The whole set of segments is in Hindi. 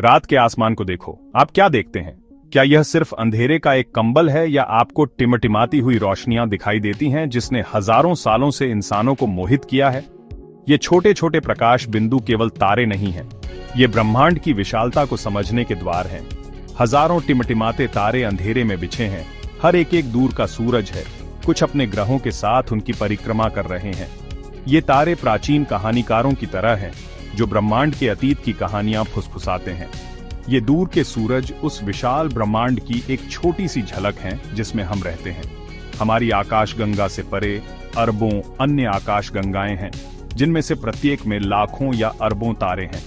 रात के आसमान को देखो, आप क्या देखते हैं? क्या यह सिर्फ अंधेरे का एक कंबल है या आपको टिमटिमाती हुई रोशनियां दिखाई देती हैं जिसने हजारों सालों से इंसानों को मोहित किया है? ये छोटे छोटे प्रकाश बिंदु केवल तारे नहीं हैं, ये ब्रह्मांड की विशालता को समझने के द्वार हैं। हजारों टिमटिमाते तारे अंधेरे में बिछे हैं, हर एक दूर का सूरज है, कुछ अपने ग्रहों के साथ उनकी परिक्रमा कर रहे हैं। ये तारे प्राचीन कहानीकारों की तरह हैं, जो ब्रह्मांड के अतीत की कहानियां फुसफुसाते हैं। ये दूर के सूरज उस विशाल ब्रह्मांड की एक छोटी सी झलक हैं जिसमें हम रहते हैं। हमारी आकाशगंगा से परे अरबों अन्य आकाशगंगाएं हैं, जिनमें से प्रत्येक में लाखों या अरबों तारे हैं।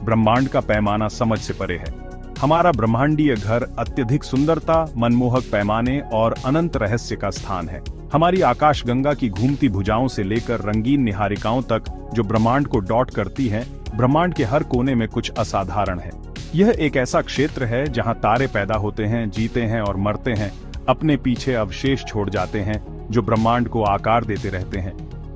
ब्रह्मांड का पैमाना समझ से परे है। हमारा ब्रह्मांडीय घर अत्यधिक सुंदरता, मनमोहक पैमाने और अनंत रहस्य का स्थान है। हमारी आकाशगंगा की घूमती भुजाओं से लेकर रंगीन निहारिकाओं तक जो ब्रह्मांड को डॉट करती हैं, ब्रह्मांड के हर कोने में कुछ असाधारण है। यह एक ऐसा क्षेत्र है जहां तारे पैदा होते हैं, जीते हैं और मरते हैं, अपने पीछे अवशेष छोड़ जाते हैं जो ब्रह्मांड को आकार देते रहते हैं।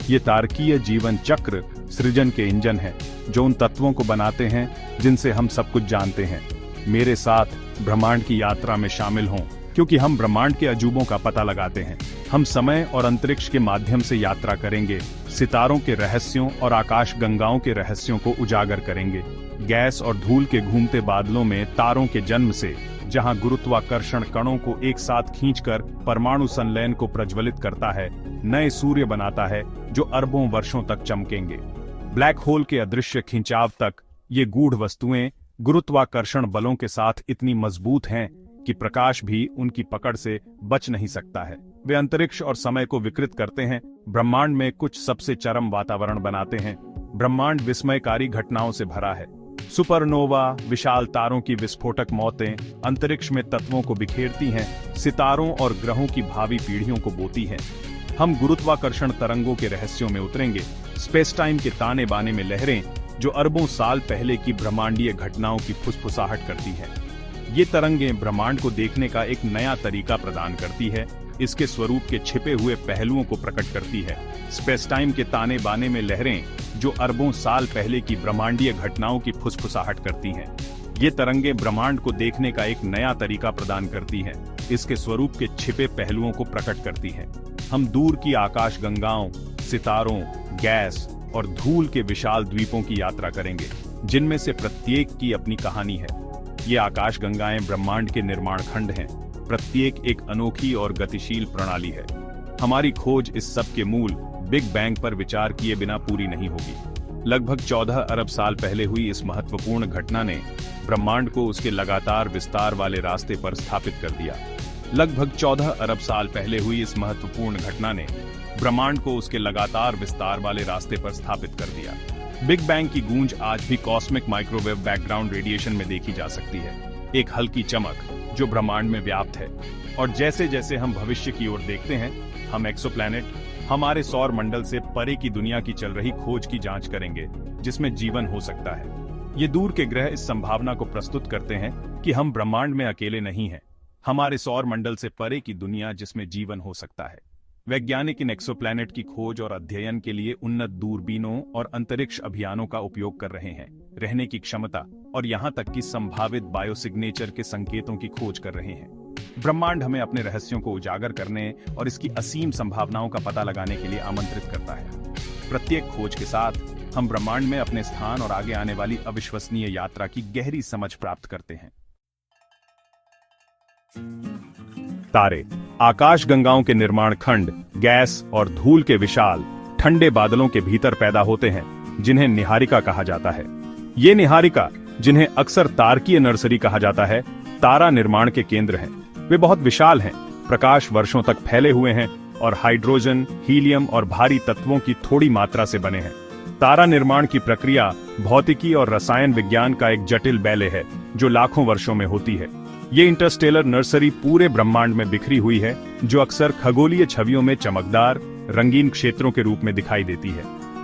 ये तारकीय जीवन चक्र सृजन के इंजन है, जो उन तत्वों को बनाते हैं जिनसे हम सब कुछ जानते हैं। मेरे साथ ब्रह्मांड की यात्रा में शामिल हों, क्योंकि हम ब्रह्मांड के अजूबों का पता लगाते हैं। हम समय और अंतरिक्ष के माध्यम से यात्रा करेंगे, सितारों के रहस्यों और आकाशगंगाओं के रहस्यों को उजागर करेंगे। गैस और धूल के घूमते बादलों में तारों के जन्म से, जहां गुरुत्वाकर्षण कणों को एक साथ खींचकर परमाणु संलयन को प्रज्वलित करता है, नए सूर्य बनाता है जो अरबों वर्षों तक चमकेंगे। ब्लैक होल के अदृश्य खिंचाव तक ये गूढ़ वस्तुएं गुरुत्वाकर्षण बलों के साथ इतनी मजबूत हैं कि प्रकाश भी उनकी पकड़ से बच नहीं सकता है। वे अंतरिक्ष और समय को विकृत करते हैं, ब्रह्मांड में कुछ सबसे चरम वातावरण बनाते हैं। ब्रह्मांड विस्मयकारी घटनाओं से भरा है। सुपरनोवा, विशाल तारों की विस्फोटक मौतें अंतरिक्ष में तत्वों को बिखेरती हैं, सितारों और ग्रहों की भावी पीढ़ियों को बोती हैं। हम गुरुत्वाकर्षण तरंगों के रहस्यों में उतरेंगे, स्पेस टाइम के ताने बाने में लहरें जो अरबों साल पहले की ब्रह्मांडीय घटनाओं की फुसफुसाहट करती है। ये तरंगें ब्रह्मांड को देखने का एक नया तरीका प्रदान करती है, इसके स्वरूप के छिपे हुए पहलुओं को प्रकट करती है। स्पेस टाइम के ताने बाने में लहरें जो अरबों साल पहले की ब्रह्मांडीय घटनाओं की फुसफुसाहट करती हैं। ये तरंगें ब्रह्मांड को देखने का एक नया तरीका प्रदान करती हैं, इसके स्वरूप के छिपे पहलुओं को प्रकट करती हैं। हम दूर की आकाशगंगाओं, सितारों, गैस और धूल के विशाल द्वीपों की यात्रा करेंगे, जिनमें से प्रत्येक की अपनी कहानी है। ये आकाशगंगाएं ब्रह्मांड के निर्माण खंड हैं, प्रत्येक एक अनोखी और गतिशील प्रणाली है। हमारी खोज इस सब के मूल बिग बैंग पर विचार किए बिना पूरी नहीं होगी। लगभग 14 अरब साल पहले हुई इस महत्वपूर्ण घटना ने ब्रह्मांड को उसके लगातार विस्तार वाले रास्ते पर स्थापित कर दिया। लगभग 14 अरब साल पहले हुई इस महत्वपूर्ण घटना ने ब्रह्मांड को उसके लगातार विस्तार वाले रास्ते पर स्थापित कर दिया। बिग बैंग की गूंज आज भी कॉस्मिक माइक्रोवेव बैकग्राउंड रेडिएशन में देखी जा सकती है, एक हल्की चमक जो ब्रह्मांड में व्याप्त है। और जैसे जैसे हम भविष्य की ओर देखते हैं, हम एक्सोप्लैनेट, हमारे सौर मंडल से परे की दुनिया की चल रही खोज की जांच करेंगे, जिसमें जीवन हो सकता है। ये दूर के ग्रह इस संभावना को प्रस्तुत करते हैं कि हम ब्रह्मांड में अकेले नहीं हैं। हमारे सौर मंडल से परे की दुनिया जिसमें जीवन हो सकता है। वैज्ञानिक इन एक्सोप्लैनेट की खोज और अध्ययन के लिए उन्नत दूरबीनों और अंतरिक्ष अभियानों का उपयोग कर रहे हैं, रहने की क्षमता और यहां तक कि संभावित बायोसिग्नेचर के संकेतों की खोज कर रहे हैं। ब्रह्मांड हमें अपने रहस्यों को उजागर करने और इसकी असीम संभावनाओं का पता लगाने के लिए आमंत्रित करता है। प्रत्येक खोज के साथ हम ब्रह्मांड में अपने स्थान और आगे आने वाली अविश्वसनीय यात्रा की गहरी समझ प्राप्त करते हैं। तारे, आकाशगंगाओं के निर्माण खंड, गैस और धूल के विशाल ठंडे बादलों के भीतर पैदा होते हैं, जिन्हें निहारिका कहा जाता है। ये निहारिका, जिन्हें अक्सर तारकीय नर्सरी कहा जाता है, तारा निर्माण के केंद्र हैं। वे बहुत विशाल हैं, प्रकाश वर्षों तक फैले हुए हैं और हाइड्रोजन, हीलियम और भारी तत्वों की थोड़ी मात्रा से बने हैं। तारा निर्माण की प्रक्रिया भौतिकी और रसायन विज्ञान का एक जटिल बैले है, जो लाखों वर्षों में होती है। ये इंटरस्टेलर नर्सरी पूरे ब्रह्मांड में बिखरी हुई है, जो अक्सर खगोलीय छवियों में चमकदार, रंगीन क्षेत्रों के रूप में दिखाई देती है।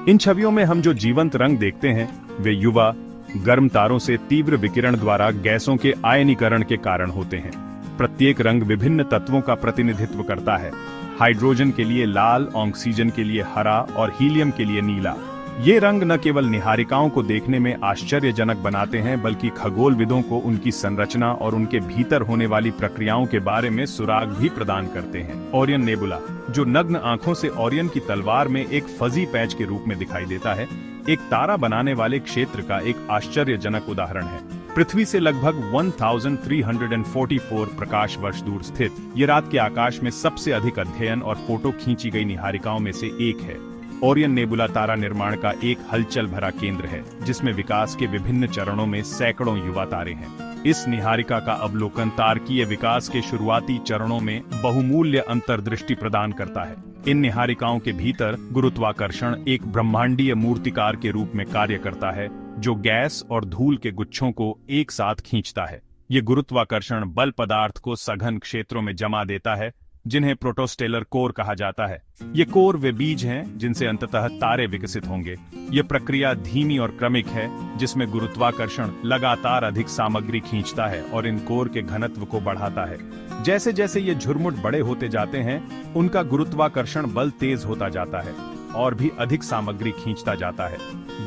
इन छवियों में हम जो जीवंत रंग देखते हैं, वे युवा, गर्म तारों से तीव्र विकिरण द्वारा गैसों के आयनीकरण के कारण होते हैं। प्रत्येक रंग विभिन्न तत्वों का प्रतिनिधित्व करता है। हाइड्रोजन के लिए लाल, ऑक्सीजन के लिए हरा और हीलियम के लिए नीला। ये रंग न केवल निहारिकाओं को देखने में आश्चर्यजनक बनाते हैं बल्कि खगोलविदों को उनकी संरचना और उनके भीतर होने वाली प्रक्रियाओं के बारे में सुराग भी प्रदान करते हैं। ओरियन नेबुला, जो नग्न आंखों से ओरियन की तलवार में एक फजी पैच के रूप में दिखाई देता है, एक तारा बनाने वाले क्षेत्र का एक आश्चर्यजनक उदाहरण है। पृथ्वी से लगभग 1344 प्रकाश वर्ष दूर स्थित ये रात के आकाश में सबसे अधिक अध्ययन और फोटो खींची गई निहारिकाओं में से एक है। ओरियन नेबुला तारा निर्माण का एक हलचल भरा केंद्र है, जिसमें विकास के विभिन्न चरणों में सैकड़ों युवा तारे हैं। इस निहारिका का अवलोकन तारकीय विकास के शुरुआती चरणों में बहुमूल्य अंतर्दृष्टि प्रदान करता है। इन निहारिकाओं के भीतर गुरुत्वाकर्षण एक ब्रह्मांडीय मूर्तिकार के रूप में कार्य करता है, जो गैस और धूल के गुच्छों को एक साथ खींचता है। ये गुरुत्वाकर्षण बल पदार्थ को सघन क्षेत्रों में जमा देता है, जिन्हें प्रोटोस्टेलर कोर कहा जाता है। ये कोर वे बीज हैं जिनसे अंततः तारे विकसित होंगे। ये प्रक्रिया धीमी और क्रमिक है, जिसमें गुरुत्वाकर्षण लगातार अधिक सामग्री खींचता है और इन कोर के घनत्व को बढ़ाता है। जैसे जैसे ये झुरमुट बड़े होते जाते हैं, उनका गुरुत्वाकर्षण बल तेज होता जाता है और भी अधिक सामग्री खींचता जाता है।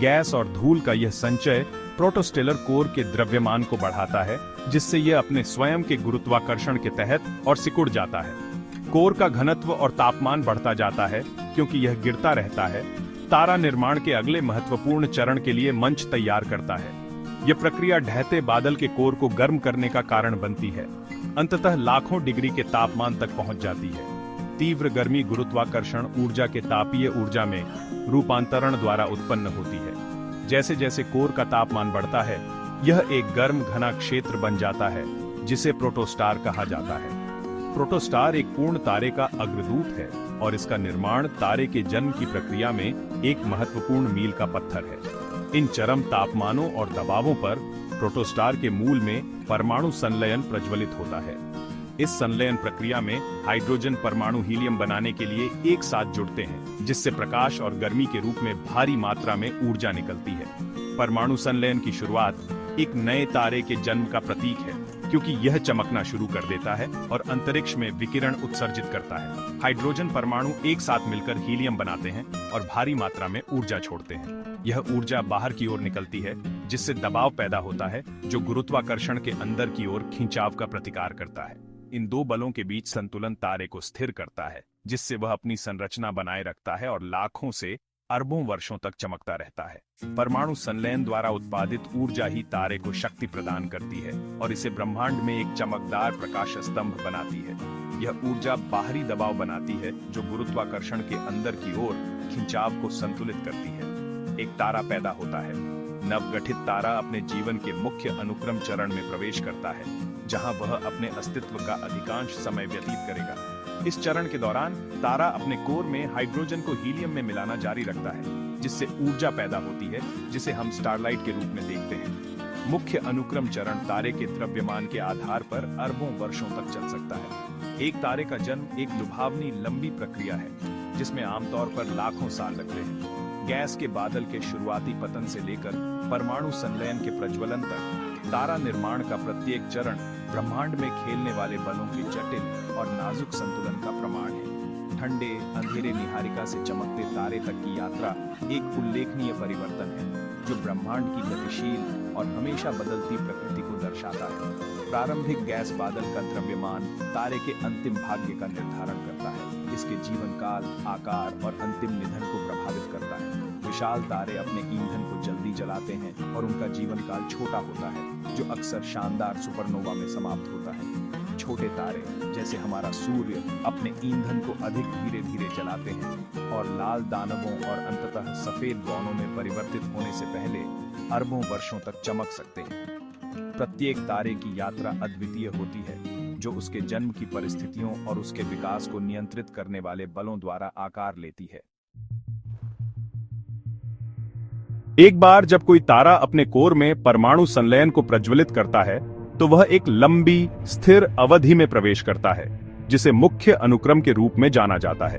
गैस और धूल का यह संचय प्रोटोस्टेलर कोर के द्रव्यमान को बढ़ाता है, जिससे यह अपने स्वयं के गुरुत्वाकर्षण के तहत और सिकुड़ जाता है। कोर का घनत्व और तापमान बढ़ता जाता है क्योंकि यह गिरता रहता है। तारा निर्माण के अगले महत्वपूर्ण चरण के लिए मंच तैयार करता है। यह प्रक्रिया ढहते बादल के कोर को गर्म करने का कारण बनती है। अंततः लाखों डिग्री के तापमान तक पहुंच जाती है। तीव्र गर्मी गुरुत्वाकर्षण ऊर्जा के तापीय ऊर्जा में रूपांतरण द्वारा उत्पन्न होती है। जैसे जैसे कोर का तापमान बढ़ता है, यह एक गर्म घना क्षेत्र बन जाता है, जिसे प्रोटोस्टार कहा जाता है। प्रोटोस्टार एक पूर्ण तारे का अग्रदूत है और इसका निर्माण तारे के जन्म की प्रक्रिया में एक महत्वपूर्ण मील का पत्थर है। इन चरम तापमानों और दबावों पर प्रोटोस्टार के मूल में परमाणु संलयन प्रज्वलित होता है। इस संलयन प्रक्रिया में हाइड्रोजन परमाणु हीलियम बनाने के लिए एक साथ जुड़ते हैं, जिससे प्रकाश और गर्मी के रूप में भारी मात्रा में ऊर्जा निकलती है। परमाणु संलयन की शुरुआत एक नए तारे के जन्म का प्रतीक है, क्योंकि यह चमकना शुरू कर देता है और अंतरिक्ष में विकिरण उत्सर्जित करता है। हाइड्रोजन परमाणु एक साथ मिलकर हीलियम बनाते हैं और भारी मात्रा में ऊर्जा छोड़ते हैं। यह ऊर्जा बाहर की ओर निकलती है, जिससे दबाव पैदा होता है, जो गुरुत्वाकर्षण के अंदर की ओर खिंचाव का प्रतिकार करता है। इन दो बलों के बीच संतुलन तारे को स्थिर करता है, जिससे वह अपनी संरचना बनाए रखता है और लाखों से अरबों वर्षों तक चमकता रहता है। परमाणु संलयन द्वारा उत्पादित ऊर्जा ही तारे को शक्ति प्रदान करती है और इसे ब्रह्मांड में एक चमकदार प्रकाश स्तंभ बनाती है। यह ऊर्जा बाहरी दबाव बनाती है, जो गुरुत्वाकर्षण के अंदर की ओर खिंचाव को संतुलित करती है। एक तारा पैदा होता है। नवगठित तारा अपने जीवन के मुख्य अनुक्रम चरण में प्रवेश करता है, जहां वह अपने अस्तित्व का अधिकांश समय व्यतीत करेगा। इस चरण के दौरान तारा अपने कोर में हाइड्रोजन को हीलियम में मिलाना जारी रखता है, जिससे ऊर्जा पैदा होती है, जिसे हम स्टारलाइट के रूप में देखते हैं। मुख्य अनुक्रम चरण तारे के द्रव्यमान के आधार पर अरबों वर्षों तक चल सकता है। एक तारे का जन्म एक लुभावनी लंबी प्रक्रिया है, जिसमें आमतौर पर लाखों साल लगते हैं। गैस के बादल के शुरुआती पतन से लेकर परमाणु संलयन के प्रज्वलन तक तारा निर्माण का प्रत्येक चरण ब्रह्मांड में खेलने वाले बलों के जटिल और नाजुक संतुलन का प्रमाण है। ठंडे अंधेरे निहारिका से चमकते तारे तक की यात्रा एक उल्लेखनीय परिवर्तन है, जो ब्रह्मांड की गतिशील और हमेशा बदलती प्रकृति को दर्शाता है। प्रारंभिक गैस बादल का द्रव्यमान तारे के अंतिम भाग्य का निर्धारण करता है। इसके जीवन काल, आकार और अंतिम निधन को प्रभावित करता है। विशाल तारे अपने ईंधन को जल्दी जलाते हैं और उनका जीवन काल छोटा होता है, जो अक्सर शानदार सुपरनोवा में समाप्त होता है। छोटे तारे, जैसे हमारा सूर्य, अपने ईंधन को अधिक धीरे धीरे जलाते हैं और लाल दानवों और अंततः सफेद बौनों में परिवर्तित होने से पहले अरबों वर्षों तक चमक सकते हैं। प्रत्येक तारे की यात्रा अद्वितीय होती है, जो उसके जन्म की परिस्थितियों और उसके विकास को नियंत्रित करने वाले बलों द्वारा आकार लेती है। एक बार जब कोई तारा अपने कोर में परमाणु संलयन को प्रज्वलित करता है, तो वह एक लंबी स्थिर अवधि में प्रवेश करता है, जिसे मुख्य अनुक्रम के रूप में जाना जाता है।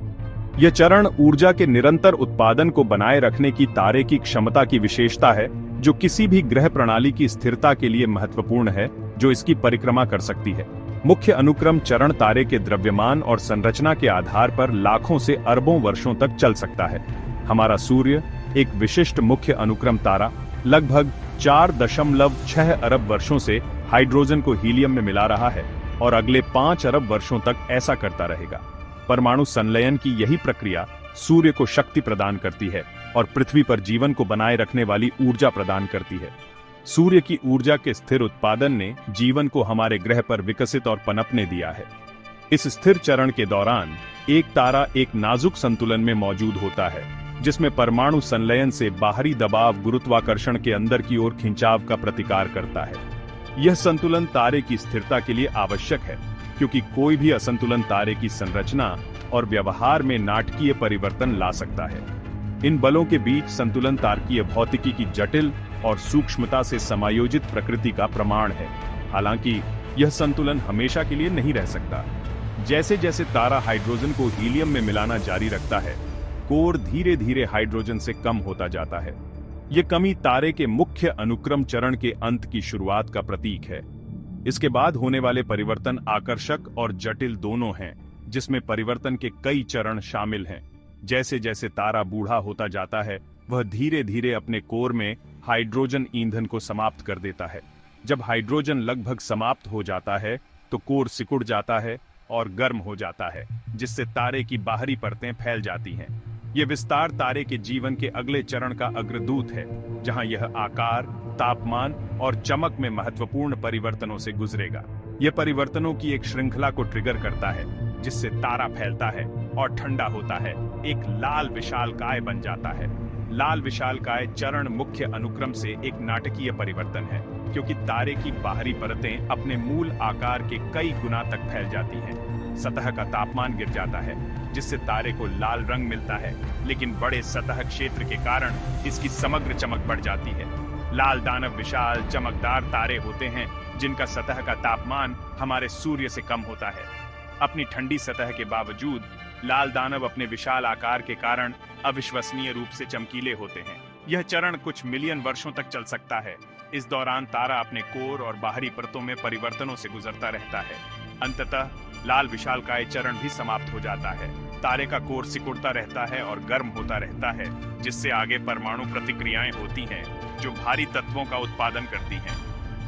यह चरण ऊर्जा के निरंतर उत्पादन को बनाए रखने की तारे की क्षमता की विशेषता है, जो किसी भी ग्रह प्रणाली की स्थिरता के लिए महत्वपूर्ण है, जो इसकी परिक्रमा कर सकती है। मुख्य अनुक्रम चरण तारे के द्रव्यमान और संरचना के आधार पर लाखों से अरबों वर्षों तक चल सकता है। हमारा सूर्य एक विशिष्ट मुख्य अनुक्रम तारा लगभग 4.6 अरब वर्षों से हाइड्रोजन को हीलियम में मिला रहा है और अगले 5 अरब वर्षों तक ऐसा करता रहेगा। परमाणु संलयन की यही प्रक्रिया सूर्य को शक्ति प्रदान करती है और पृथ्वी पर जीवन को बनाए रखने वाली ऊर्जा प्रदान करती है। सूर्य की ऊर्जा के स्थिर उत्पादन ने जीवन को हमारे ग्रह पर विकसित और पनपने दिया है। इस स्थिर चरण के दौरान एक तारा एक नाजुक संतुलन में मौजूद होता है, जिसमें परमाणु संलयन से बाहरी दबाव गुरुत्वाकर्षण के अंदर की ओर खिंचाव का प्रतिकार करता है। यह संतुलन तारे की स्थिरता के लिए आवश्यक है, क्योंकि कोई भी असंतुलन तारे की संरचना और व्यवहार में नाटकीय परिवर्तन ला सकता है। इन बलों के बीच संतुलन तारकीय भौतिकी की जटिल और सूक्ष्मता से समायोजित प्रकृति का प्रमाण है। हालांकि यह संतुलन हमेशा के लिए नहीं रह सकता। जैसे जैसे तारा हाइड्रोजन को हीलियम में मिलाना जारी रखता है, कोर धीरे धीरे हाइड्रोजन से कम होता जाता है। यह कमी तारे के मुख्य अनुक्रम चरण के अंत की शुरुआत का प्रतीक है। इसके बाद होने वाले परिवर्तन आकर्षक और जटिल दोनों हैं, जिसमें परिवर्तन के कई चरण शामिल हैं। जैसे जैसे तारा बूढ़ा होता जाता है, वह धीरे धीरे अपने कोर में हाइड्रोजन ईंधन को समाप्त कर देता है। जब हाइड्रोजन लगभग समाप्त हो जाता है, तो कोर सिकुड़ जाता है और गर्म हो जाता है, जिससे तारे की बाहरी परतें फैल जाती हैं। यह विस्तार तारे के जीवन के अगले चरण का अग्रदूत है, जहां यह आकार, तापमान और चमक में महत्वपूर्ण परिवर्तनों से गुजरेगा। यह परिवर्तनों की एक श्रृंखला को ट्रिगर करता है, जिससे तारा फैलता है और ठंडा होता है, एक लाल विशालकाय बन जाता है। लाल विशालकाय चरण मुख्य अनुक्रम से एक नाटकीय परिवर्तन है, क्योंकि तारे की बाहरी परतें अपने मूल आकार के कई गुना तक फैल जाती हैं। सतह का तापमान गिर जाता है, जिससे तारे को लाल रंग मिलता है, लेकिन बड़े सतह क्षेत्र के कारण इसकी समग्र चमक बढ़ जाती है। लाल दानव विशाल चमकदार तारे होते हैं, जिनका सतह का तापमान हमारे सूर्य से कम होता है। अपनी ठंडी सतह के बावजूद लाल दानव अपने विशाल आकार के कारण अविश्वसनीय रूप से चमकीले होते हैं। यह चरण कुछ मिलियन वर्षों तक चल सकता है। इस दौरान तारा अपने कोर और बाहरी परतों में परिवर्तनों से गुजरता रहता है। अंततः लाल विशालकाय चरण भी समाप्त हो जाता है। तारे का कोर सिकुड़ता रहता है और गर्म होता रहता है, जिससे आगे परमाणु प्रतिक्रियाएं होती हैं, जो भारी तत्वों का उत्पादन करती हैं।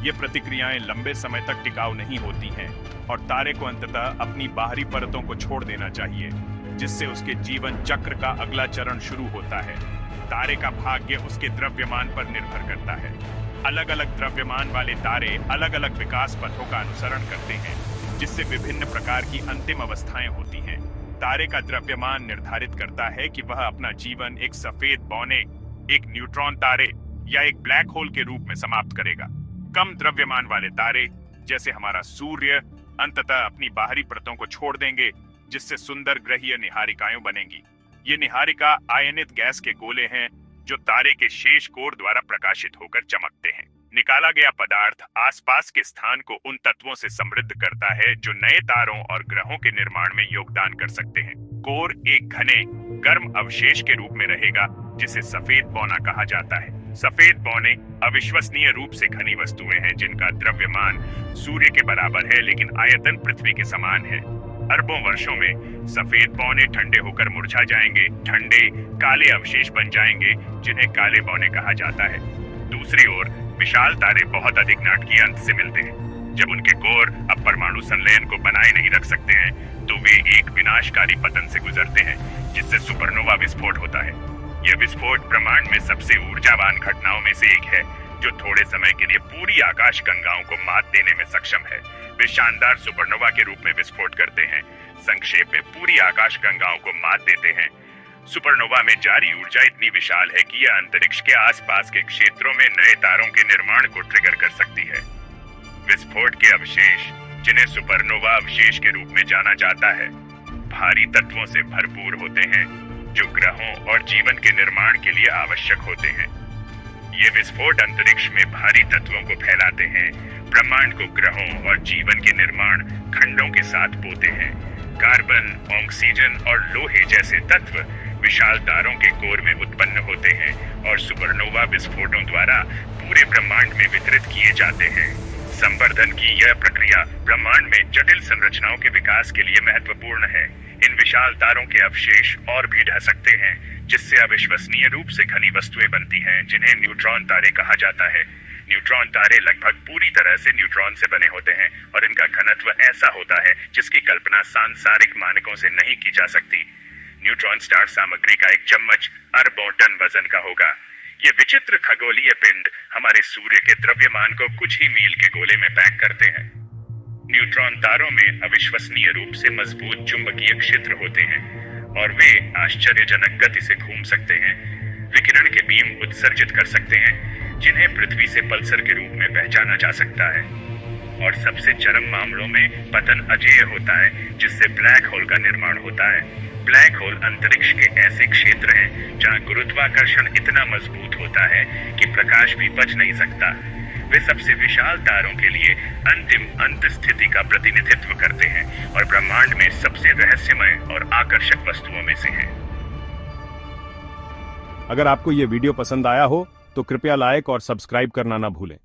ये प्रतिक्रियाएं लंबे समय तक टिकाऊ नहीं होती हैं और तारे को अंततः अपनी बाहरी परतों को छोड़ देना चाहिए, जिससे उसके जीवन चक्र का अगला चरण शुरू होता है। तारे का भाग्य उसके द्रव्यमान पर निर्भर करता है। अलग अलग द्रव्यमान वाले तारे अलग अलग विकास पथों का अनुसरण करते हैं, जिससे विभिन्न प्रकार की अंतिम अवस्थाएं होती हैं। तारे का द्रव्यमान निर्धारित करता है कि वह अपना जीवन एक सफेद बौने, एक न्यूट्रॉन तारे या एक ब्लैक होल के रूप में समाप्त करेगा। कम द्रव्यमान वाले तारे, जैसे हमारा सूर्य, अंततः अपनी बाहरी परतों को छोड़ देंगे, जिससे सुंदर ग्रहीय निहारिकाएं बनेंगी। ये निहारिका आयनित गैस के गोले हैं, जो तारे के शेष कोर द्वारा प्रकाशित होकर चमकते हैं। निकाला गया पदार्थ आसपास के स्थान को उन तत्वों से समृद्ध करता है जो नए तारों और ग्रहों के निर्माण में योगदान कर सकते हैं। कोर एक घने, गर्म अवशेष के रूप में रहेगा, जिसे सफेद बौना कहा जाता है। सफेद बौने अविश्वसनीय रूप से घनी वस्तुएं हैं, जिनका द्रव्यमान सूर्य के बराबर है, लेकिन आयतन पृथ्वी के समान है। अरबों वर्षों में सफेद बौने ठंडे होकर मुरझा जाएंगे, ठंडे काले अवशेष बन जाएंगे, जिन्हें काले बौने कहा जाता है। दूसरी ओर विशाल तारे बहुत अधिक नाटकीय अंत से मिलते हैं। जब उनके कोर अब परमाणु संलयन को बनाए नहीं रख सकते हैं, तो वे एक विनाशकारी पतन से गुजरते हैं, जिससे सुपरनोवा विस्फोट होता है। यह विस्फोट ब्रह्मांड में सबसे ऊर्जावान घटनाओं में से एक है, जो थोड़े समय के लिए पूरी आकाश गंगाओं को मात देने में सक्षम है। वे शानदार सुपरनोवा के रूप में विस्फोट करते हैं, संक्षेप में पूरी आकाश गंगाओं को मात देते हैं। सुपरनोवा में जारी ऊर्जा इतनी विशाल है कि यह अंतरिक्ष के आसपास के क्षेत्रों में नए तारों के निर्माण को ट्रिगर कर सकती है। विस्फोट के अवशेष, जिन्हें सुपरनोवा अवशेष के रूप में जाना जाता है, भारी तत्वों से भरपूर होते हैं, जो ग्रहों और जीवन के निर्माण के लिए आवश्यक होते हैं। ये विस्फोट अंतरिक्ष में भारी तत्वों को फैलाते हैं, ब्रह्मांड को ग्रहों और जीवन के निर्माण खंडों के साथ बोते हैं। कार्बन, ऑक्सीजन और लोहे जैसे तत्व विशाल तारों के कोर में उत्पन्न होते हैं और सुपरनोवा विस्फोटों द्वारा पूरे ब्रह्मांड में वितरित किए जाते हैं। संवर्धन की यह प्रक्रिया ब्रह्मांड में जटिल संरचनाओं के विकास के लिए महत्वपूर्ण है। इन विशाल तारों के अवशेष और भी ढह सकते हैं, जिससे अविश्वसनीय रूप से घनी वस्तुएं बनती हैं, जिन्हें न्यूट्रॉन तारे कहा जाता है। न्यूट्रॉन तारे लगभग पूरी तरह से न्यूट्रॉन से बने होते हैं और इनका घनत्व ऐसा होता है जिसकी कल्पना सांसारिक मानकों से नहीं की जा सकती। न्यूट्रॉन स्टार सामग्री का एक चम्मच अरबों टन वजन का होगा। ये विचित्र खगोलीय पिंड हमारे सूर्य के द्रव्यमान को कुछ ही मील के गोले में पैक करते हैं। न्यूट्रॉन तारों में अविश्वसनीय रूप से मजबूत चुंबकीय क्षेत्र होते हैं और वे आश्चर्यजनक गति से घूम सकते हैं, विकिरण के बीम उत्सर्जित कर सकते हैं, जिन्हें पृथ्वी से पल्सर के रूप में पहचाना जा सकता है। और सबसे चरम मामलों में पतन अजेय होता है, जिससे ब्लैक होल का निर्माण होता है। ब्लैक होल अंतरिक्ष के ऐसे क्षेत्र हैं जहां गुरुत्वाकर्षण इतना मजबूत होता है कि प्रकाश भी बच नहीं सकता। वे सबसे विशाल तारों के लिए अंतिम अंत स्थिति का प्रतिनिधित्व करते हैं और ब्रह्मांड में सबसे रहस्यमय और आकर्षक वस्तुओं में से हैं। अगर आपको ये वीडियो पसंद आया हो तो कृपया लाइक और सब्सक्राइब करना ना भूलें।